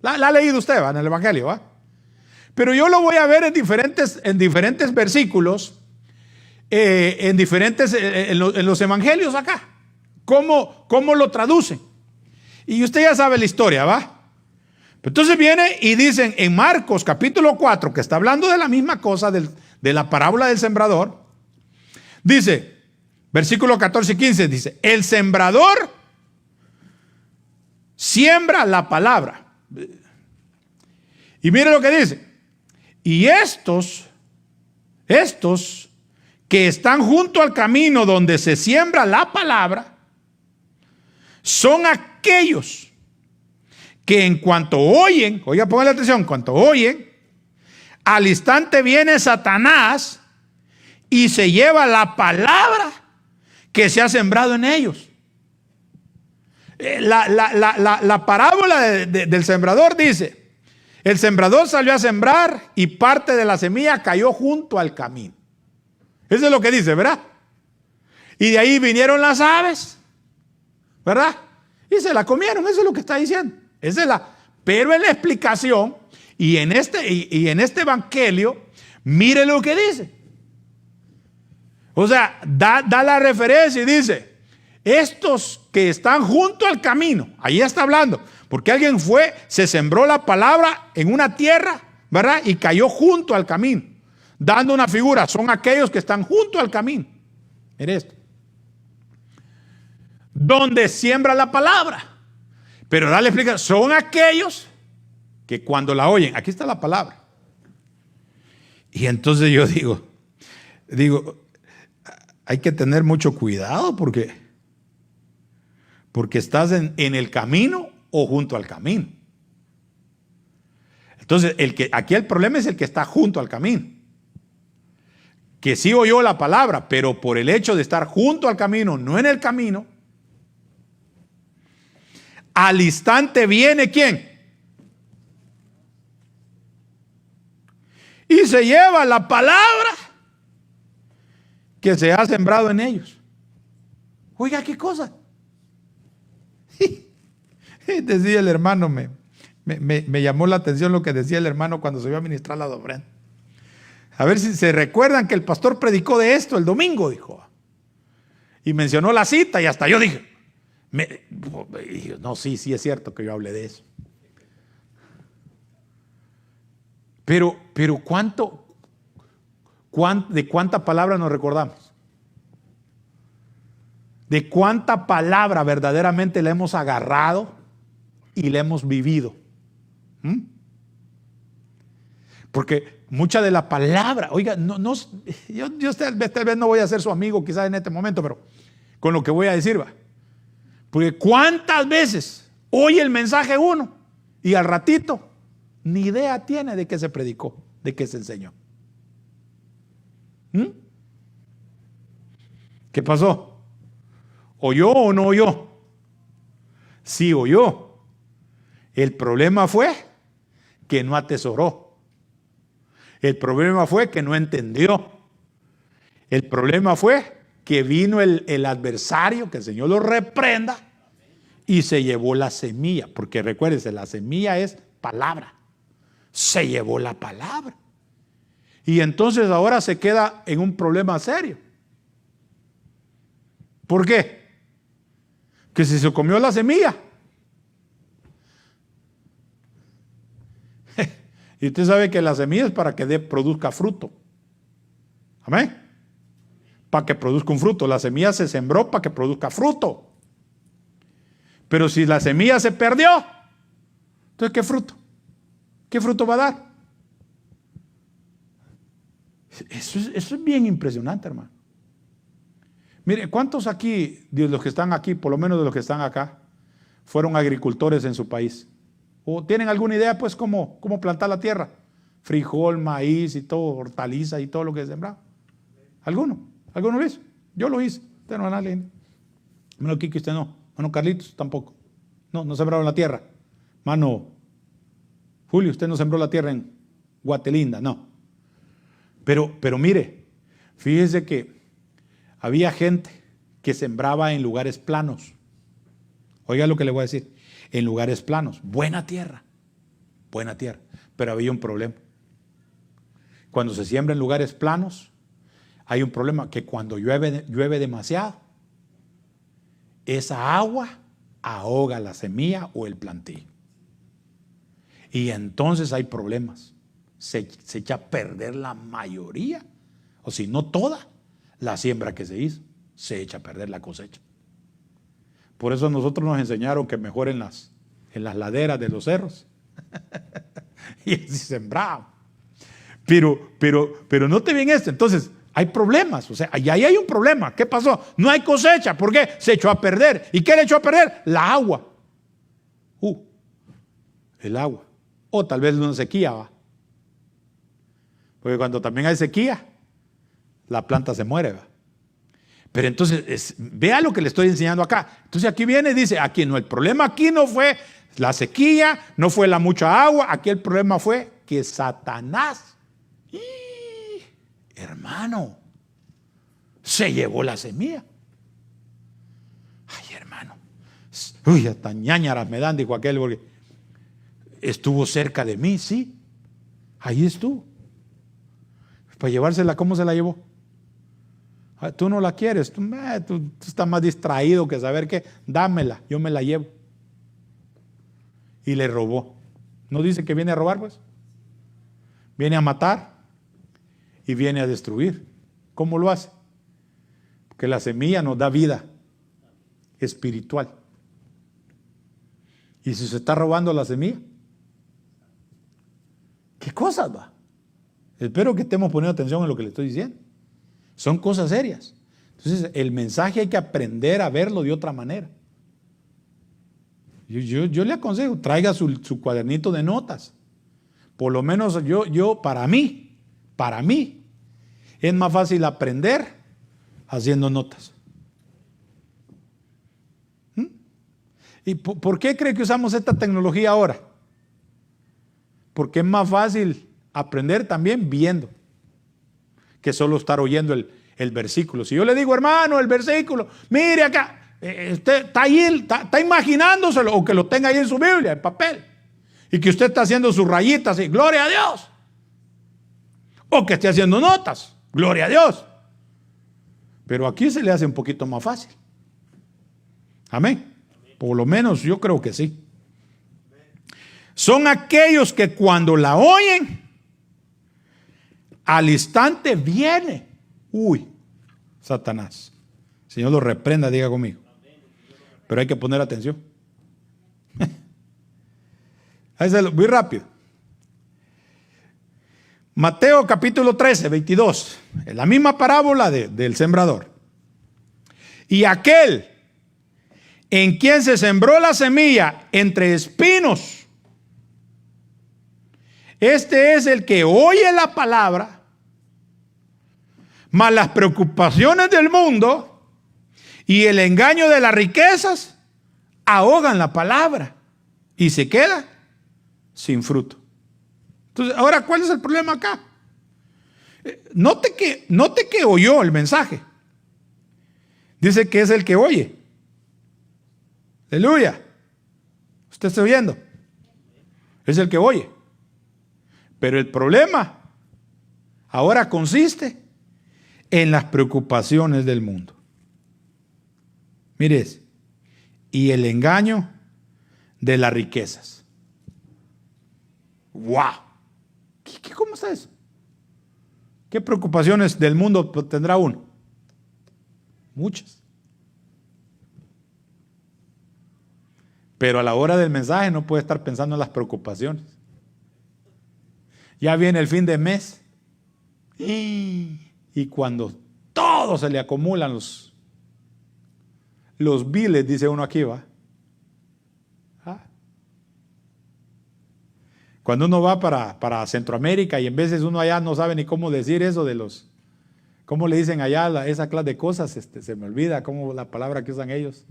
La ha leído usted, ¿va? En el Evangelio, ¿va? Pero yo lo voy a ver en diferentes versículos, en los evangelios acá. ¿Cómo lo traducen? Y usted ya sabe la historia, ¿va? Entonces viene y dicen en Marcos capítulo 4, que está hablando de la misma cosa, de la parábola del sembrador, dice, versículo 14 y 15, dice, el sembrador siembra la palabra. Y mire lo que dice, y estos que están junto al camino donde se siembra la palabra, son aquellos que en cuanto oyen, oiga, pongan atención, en cuanto oyen, al instante viene Satanás y se lleva la palabra que se ha sembrado en ellos. La parábola del sembrador dice, el sembrador salió a sembrar y parte de la semilla cayó junto al camino. Eso es lo que dice, ¿verdad? Y de ahí vinieron las aves, ¿verdad? Y se la comieron, eso es lo que está diciendo. Pero en la explicación y en este evangelio, mire lo que dice. O sea, da la referencia y dice, estos que están junto al camino, ahí está hablando, porque alguien se sembró la palabra en una tierra, ¿verdad? Y cayó junto al camino, dando una figura, son aquellos que están junto al camino. Mire esto. Donde siembra la palabra. Pero dale explicación, son aquellos que cuando la oyen, aquí está la palabra. Y entonces yo digo, hay que tener mucho cuidado porque estás en el camino o junto al camino. Entonces, aquí el problema es el que está junto al camino. Que sí oyó la palabra, pero por el hecho de estar junto al camino, no en el camino, al instante viene ¿quién? Y se lleva la palabra que se ha sembrado en ellos. Oiga, ¿qué cosa? Decía el hermano, me llamó la atención lo que decía el hermano cuando se iba a ministrar la ofrenda. A ver si se recuerdan que el pastor predicó de esto el domingo, dijo. Y mencionó la cita y hasta yo dije, no, sí es cierto que yo hablé de eso. Pero ¿de cuánta palabra nos recordamos? ¿De cuánta palabra verdaderamente la hemos agarrado y la hemos vivido? Porque mucha de la palabra, oiga, yo tal vez no voy a ser su amigo quizás en este momento, pero con lo que voy a decir va. Porque cuántas veces oye el mensaje uno y al ratito ni idea tiene de qué se predicó, de qué se enseñó. ¿Qué pasó? ¿Oyó o no oyó? Sí oyó. El problema fue que no atesoró. El problema fue que no entendió. El problema fue que vino el adversario, que el Señor lo reprenda, y se llevó la semilla. Porque recuérdense, la semilla es palabra. Se llevó la palabra. Y entonces ahora se queda en un problema serio. ¿Por qué? Que si se comió la semilla. Y usted sabe que la semilla es para que produzca fruto. Amén. Para que produzca un fruto. La semilla se sembró para que produzca fruto. Pero si la semilla se perdió, entonces ¿qué fruto? ¿Qué fruto va a dar? Eso es bien impresionante, hermano. Mire, ¿cuántos aquí, de los que están aquí, por lo menos de los que están acá, fueron agricultores en su país? ¿O tienen alguna idea, pues, cómo plantar la tierra? Frijol, maíz y todo, hortaliza y todo lo que se sembraba. ¿Alguno? ¿Alguno lo hizo? Yo lo hice. Usted no, nadie. Mano Kiki, usted no. Mano Carlitos, tampoco. No sembraron la tierra. Mano Julio, usted no sembró la tierra en Guatelinda, no. Pero mire, fíjese que había gente que sembraba en lugares planos. Oiga lo que le voy a decir. En lugares planos. Buena tierra. Pero había un problema. Cuando se siembra en lugares planos, hay un problema que cuando llueve demasiado, esa agua ahoga la semilla o el plantío. Y entonces hay problemas. Se echa a perder la mayoría, o si no toda, la siembra que se hizo. Se echa a perder la cosecha. Por eso a nosotros nos enseñaron que mejor en las laderas de los cerros. Y así sembraba. Pero note bien esto. Entonces, hay problemas. O sea, ahí hay un problema. ¿Qué pasó? No hay cosecha. ¿Por qué? Se echó a perder. ¿Y qué le echó a perder? La agua. El agua. O tal vez una sequía, va. Porque cuando también hay sequía, la planta se muere, va. Pero entonces, vea lo que le estoy enseñando acá. Entonces aquí viene y dice, aquí no, el problema aquí no fue la sequía, no fue la mucha agua, aquí el problema fue que Satanás, hermano, se llevó la semilla. Ay, hermano, uy, hasta ñañaras me dan, dijo aquel, porque estuvo cerca de mí, sí, ahí estuvo. Para llevársela, ¿cómo se la llevó? Tú no la quieres, tú estás más distraído que saber qué, dámela, yo me la llevo. Y le robó. ¿No dice que viene a robar, pues? Viene a matar y viene a destruir. ¿Cómo lo hace? Porque la semilla nos da vida espiritual. Y si se está robando la semilla, ¿qué cosas va? Espero que estemos poniendo atención en lo que le estoy diciendo. Son cosas serias. Entonces, el mensaje hay que aprender a verlo de otra manera. Yo le aconsejo, traiga su cuadernito de notas. Por lo menos para mí, es más fácil aprender haciendo notas. ¿Y por qué cree que usamos esta tecnología ahora? Porque es más fácil aprender también viendo que solo estar oyendo el versículo. Si yo le digo, hermano, el versículo, mire acá, usted está ahí, está imaginándoselo, o que lo tenga ahí en su Biblia, en papel, y que usted está haciendo sus rayitas y gloria a Dios, o que esté haciendo notas, gloria a Dios. Pero aquí se le hace un poquito más fácil. Amén. Por lo menos yo creo que sí. Son aquellos que cuando la oyen, al instante viene, Satanás. Señor lo reprenda, diga conmigo. Pero hay que poner atención. Muy rápido. Mateo capítulo 13, 22. Es la misma parábola del sembrador. Y aquel en quien se sembró la semilla entre espinos, este es el que oye la palabra, mas las preocupaciones del mundo y el engaño de las riquezas ahogan la palabra y se queda sin fruto. Entonces, ahora, ¿cuál es el problema acá? Note que oyó el mensaje. Dice que es el que oye. Aleluya. ¿Usted está oyendo? Es el que oye. Pero el problema ahora consiste en las preocupaciones del mundo. Mires, y el engaño de las riquezas. ¡Wow! ¿Cómo está eso? ¿Qué preocupaciones del mundo tendrá uno? Muchas. Pero a la hora del mensaje no puede estar pensando en las preocupaciones. Ya viene el fin de mes. Y cuando todo se le acumulan los biles, dice uno aquí, va. Cuando uno va para Centroamérica y en veces uno allá no sabe ni cómo decir eso de ¿cómo le dicen allá esa clase de cosas? Se me olvida cómo la palabra que usan ellos.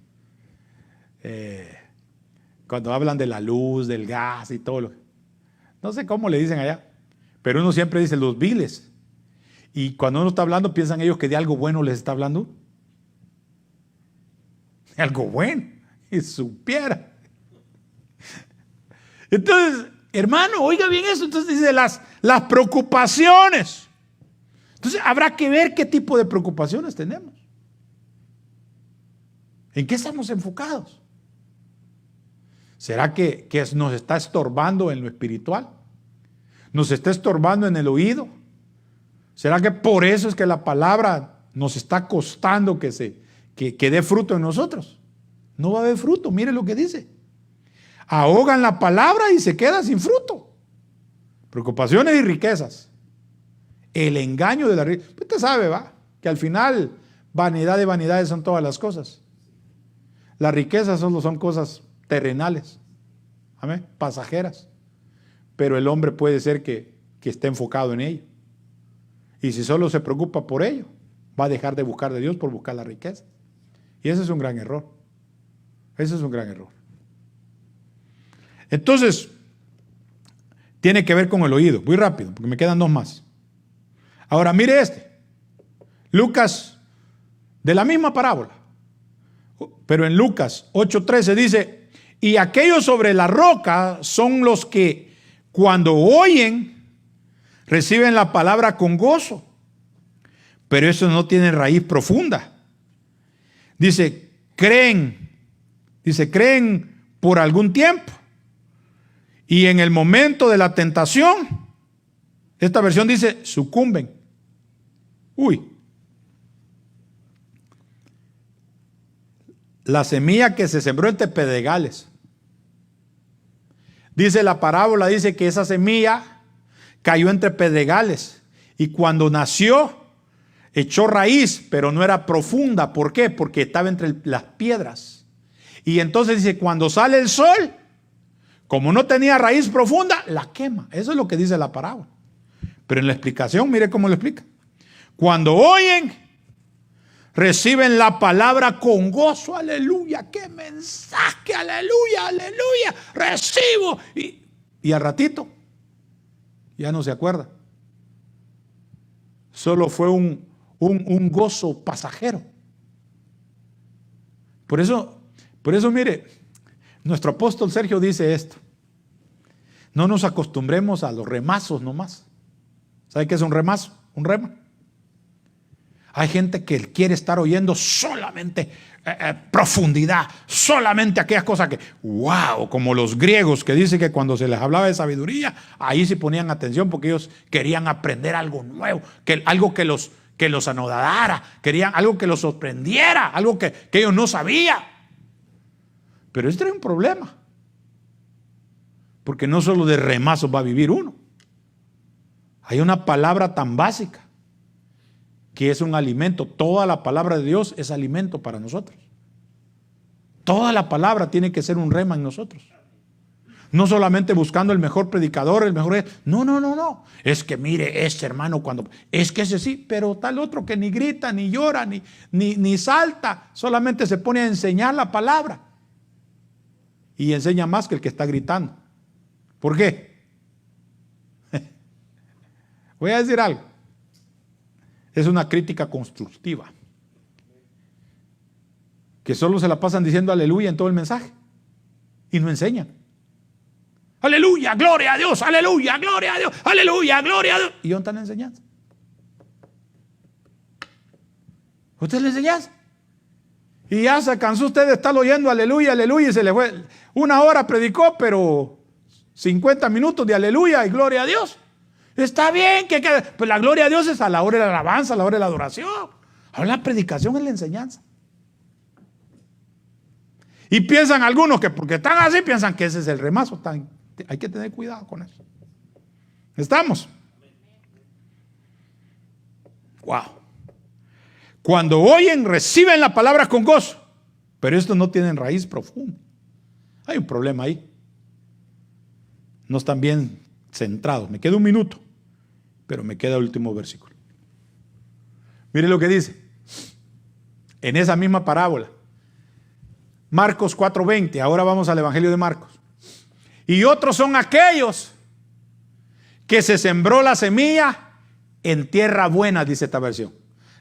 Cuando hablan de la luz, del gas y todo no sé cómo le dicen allá, pero uno siempre dice los biles. Y cuando uno está hablando, piensan ellos que de algo bueno les está hablando. De algo bueno. Y supiera. Entonces, hermano, oiga bien eso. Entonces dice las preocupaciones. Entonces habrá que ver qué tipo de preocupaciones tenemos. ¿En qué estamos enfocados? ¿Será que nos está estorbando en lo espiritual? ¿Nos está estorbando en el oído? ¿Será que por eso es que la palabra nos está costando que dé fruto en nosotros? No va a haber fruto, mire lo que dice. Ahogan la palabra y se queda sin fruto. Preocupaciones y riquezas. El engaño de la riqueza. Usted sabe, ¿va? Que al final, vanidad de vanidades son todas las cosas. Las riquezas solo son cosas terrenales, amén, pasajeras. Pero el hombre puede ser que esté enfocado en ello. Y si solo se preocupa por ello, va a dejar de buscar de Dios por buscar la riqueza. Y ese es un gran error. Ese es un gran error. Entonces, tiene que ver con el oído. Voy rápido, porque me quedan dos más. Ahora, mire este. Lucas, de la misma parábola. Pero en Lucas 8:13 dice, y aquellos sobre la roca son los que cuando oyen, reciben la palabra con gozo. Pero eso no tiene raíz profunda. Dice, creen por algún tiempo. Y en el momento de la tentación, esta versión dice, sucumben. Uy. La semilla que se sembró entre pedregales. Dice la parábola, dice que esa semilla cayó entre pedregales. Y cuando nació, echó raíz, pero no era profunda. ¿Por qué? Porque estaba entre las piedras. Y entonces dice, cuando sale el sol, como no tenía raíz profunda, la quema. Eso es lo que dice la parábola. Pero en la explicación, mire cómo lo explica. Cuando oyen, reciben la palabra con gozo. Aleluya, qué mensaje, aleluya, aleluya, recibo. Y al ratito, ya no se acuerda. Solo fue un gozo pasajero. Por eso, mire, nuestro apóstol Sergio dice esto. No nos acostumbremos a los remazos nomás. ¿Sabe qué es un remazo? Un rema. Hay gente que quiere estar oyendo solamente profundidad, solamente aquellas cosas que, wow, como los griegos que dicen que cuando se les hablaba de sabiduría, ahí sí ponían atención porque ellos querían aprender algo nuevo, algo que los anodara, querían algo que los sorprendiera, algo que ellos no sabían. Pero este era un problema, porque no solo de remazos va a vivir uno. Hay una palabra tan básica que es un alimento. Toda la palabra de Dios es alimento para nosotros. Toda la palabra tiene que ser un rema en nosotros. No solamente buscando el mejor predicador, el mejor... No. Es que mire, este hermano cuando... Es que ese sí, pero tal otro que ni grita, ni llora, ni salta. Solamente se pone a enseñar la palabra. Y enseña más que el que está gritando. ¿Por qué? Voy a decir algo. Es una crítica constructiva. Que solo se la pasan diciendo aleluya en todo el mensaje. Y no enseñan. Aleluya, gloria a Dios, aleluya, gloria a Dios, aleluya, gloria a Dios. ¿Y dónde está la enseñanza? ¿Usted le enseñanza? Y ya se cansó usted de estar oyendo aleluya, aleluya, y se le fue. Una hora predicó, pero 50 minutos de aleluya y gloria a Dios. Está bien, pues la gloria a Dios es a la hora de la alabanza, a la hora de la adoración. Ahora la predicación es la enseñanza. Y piensan algunos que porque están así, piensan que ese es el remazo. Hay que tener cuidado con eso. ¿Estamos? Wow. Cuando oyen, reciben la palabra con gozo, pero estos no tienen raíz profunda. Hay un problema ahí. No están bien centrados. Me queda un minuto, pero me queda el último versículo. Mire lo que dice. En esa misma parábola. Marcos 4:20. Ahora vamos al Evangelio de Marcos. Y otros son aquellos que se sembró la semilla en tierra buena, dice esta versión.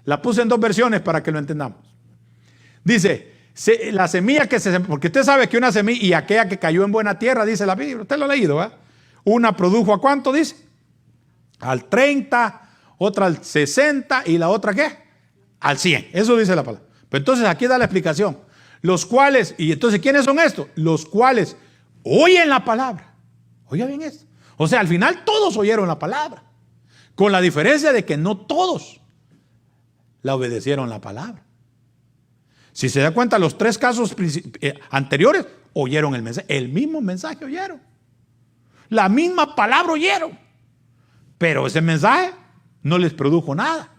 La puse en dos versiones para que lo entendamos. Dice, la semilla que se sembró, porque usted sabe que una semilla y aquella que cayó en buena tierra, dice la Biblia, usted lo ha leído, ¿eh? Una produjo ¿a cuánto dice? Al 30, otra al 60 y la otra ¿qué? Al 100. Eso dice la palabra. Pero entonces aquí da la explicación. Los cuales, y entonces ¿quiénes son estos? Los cuales oyen la palabra. Oiga bien esto. O sea, al final todos oyeron la palabra, con la diferencia de que no todos la obedecieron la palabra. Si se da cuenta, los tres casos anteriores oyeron el mensaje, el mismo mensaje oyeron, la misma palabra oyeron, pero ese mensaje no les produjo nada.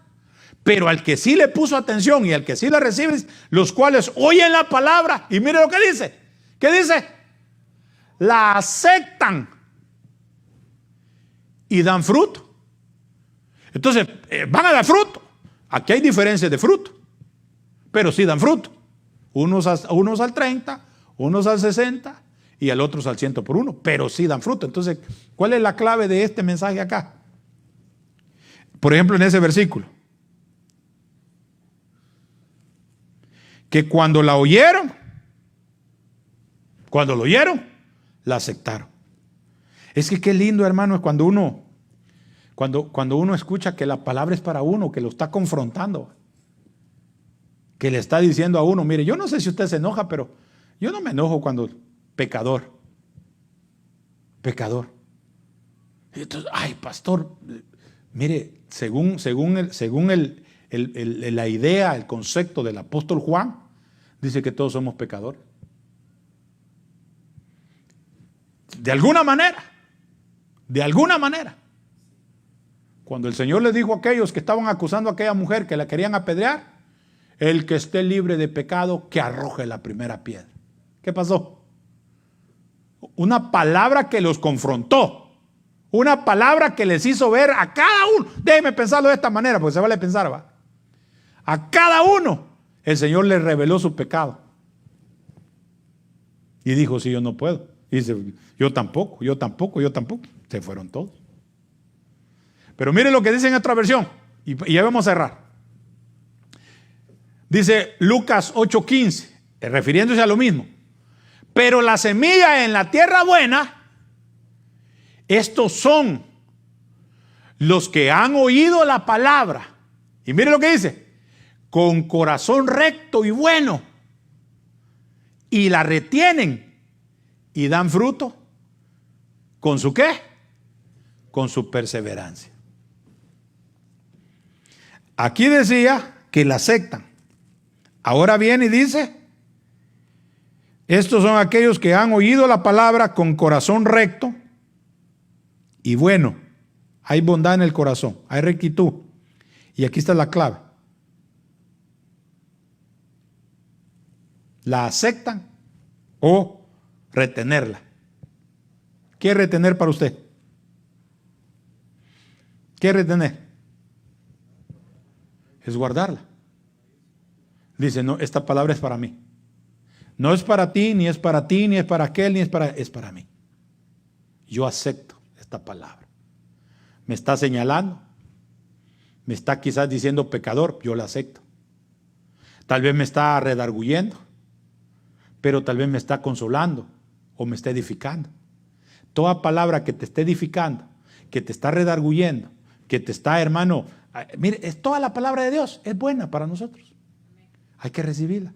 Pero al que sí le puso atención y al que sí la recibe, los cuales oyen la palabra, y mire lo que dice. ¿Qué dice? La aceptan y dan fruto. Entonces, van a dar fruto. Aquí hay diferencias de fruto, pero sí dan fruto. Unos al 30, unos al 60 y al otros al 100 por uno, pero sí dan fruto. Entonces, ¿cuál es la clave de este mensaje acá? Por ejemplo, en ese versículo, que cuando lo oyeron, la aceptaron. Es que qué lindo, hermano, es cuando uno escucha que la palabra es para uno, que lo está confrontando, que le está diciendo a uno, mire, yo no sé si usted se enoja, pero yo no me enojo cuando pecador. Entonces, ay, pastor, mire, según la idea, el concepto del apóstol Juan, dice que todos somos pecadores. De alguna manera, cuando el Señor les dijo a aquellos que estaban acusando a aquella mujer que la querían apedrear, el que esté libre de pecado, que arroje la primera piedra. ¿Qué pasó? Una palabra que los confrontó, una palabra que les hizo ver a cada uno. Déjenme pensarlo de esta manera, porque se vale pensar, ¿va? A cada uno el Señor les reveló su pecado. Y dijo, sí, yo no puedo. Y dice, yo tampoco. Se fueron todos. Pero miren lo que dice en otra versión. Y ya vamos a cerrar. Dice Lucas 8:15, refiriéndose a lo mismo. Pero la semilla en la tierra buena, estos son los que han oído la palabra. Y mire lo que dice, con corazón recto y bueno, y la retienen y dan fruto. ¿Con su qué? Con su perseverancia. Aquí decía que la aceptan. Ahora viene y dice, estos son aquellos que han oído la palabra con corazón recto y bueno. Hay bondad en el corazón, hay rectitud. Y aquí está la clave. La aceptan o retenerla. ¿Qué es retener para usted? ¿Qué es retener? Es guardarla. Dice, no, esta palabra es para mí. No es para ti, ni es para ti, ni es para aquel, es para mí. Yo acepto esta palabra. Me está señalando, me está quizás diciendo pecador, yo la acepto. Tal vez me está redarguyendo, pero tal vez me está consolando o me está edificando. Toda palabra que te esté edificando, que te está redarguyendo, que te está, hermano, mire, es toda la palabra de Dios, es buena para nosotros. Hay que recibirla.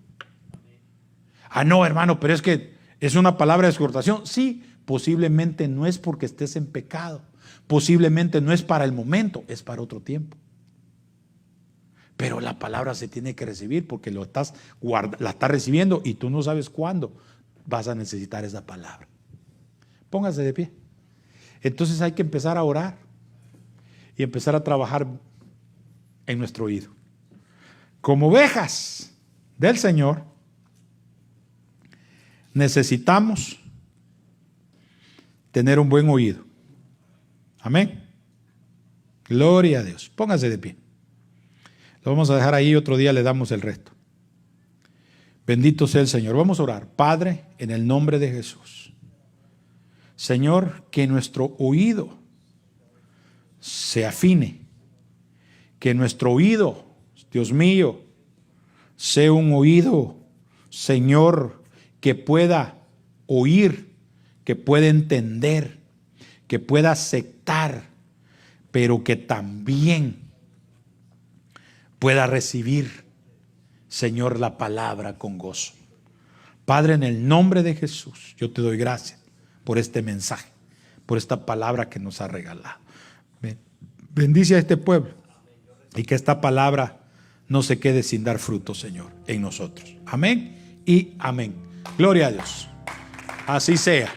Ah, no, hermano, pero es que es una palabra de exhortación. Sí, posiblemente no es porque estés en pecado. Posiblemente no es para el momento, es para otro tiempo. Pero la palabra se tiene que recibir porque la estás recibiendo y tú no sabes cuándo vas a necesitar esa palabra. Póngase de pie. Entonces hay que empezar a orar y empezar a trabajar en nuestro oído. Como ovejas del Señor, necesitamos tener un buen oído. Amén. Gloria a Dios. Póngase de pie. Lo vamos a dejar ahí, otro día le damos el resto. Bendito sea el Señor. Vamos a orar. Padre, en el nombre de Jesús. Señor, que nuestro oído se afine. Que nuestro oído, Dios mío, sea un oído, Señor, que pueda oír, que pueda entender, que pueda aceptar, pero que también pueda recibir, Señor, la palabra con gozo. Padre, en el nombre de Jesús, yo te doy gracias por este mensaje, por esta palabra que nos ha regalado. Bendice a este pueblo y que esta palabra no se quede sin dar fruto, Señor, en nosotros. Amén y amén. Gloria a Dios. Así sea.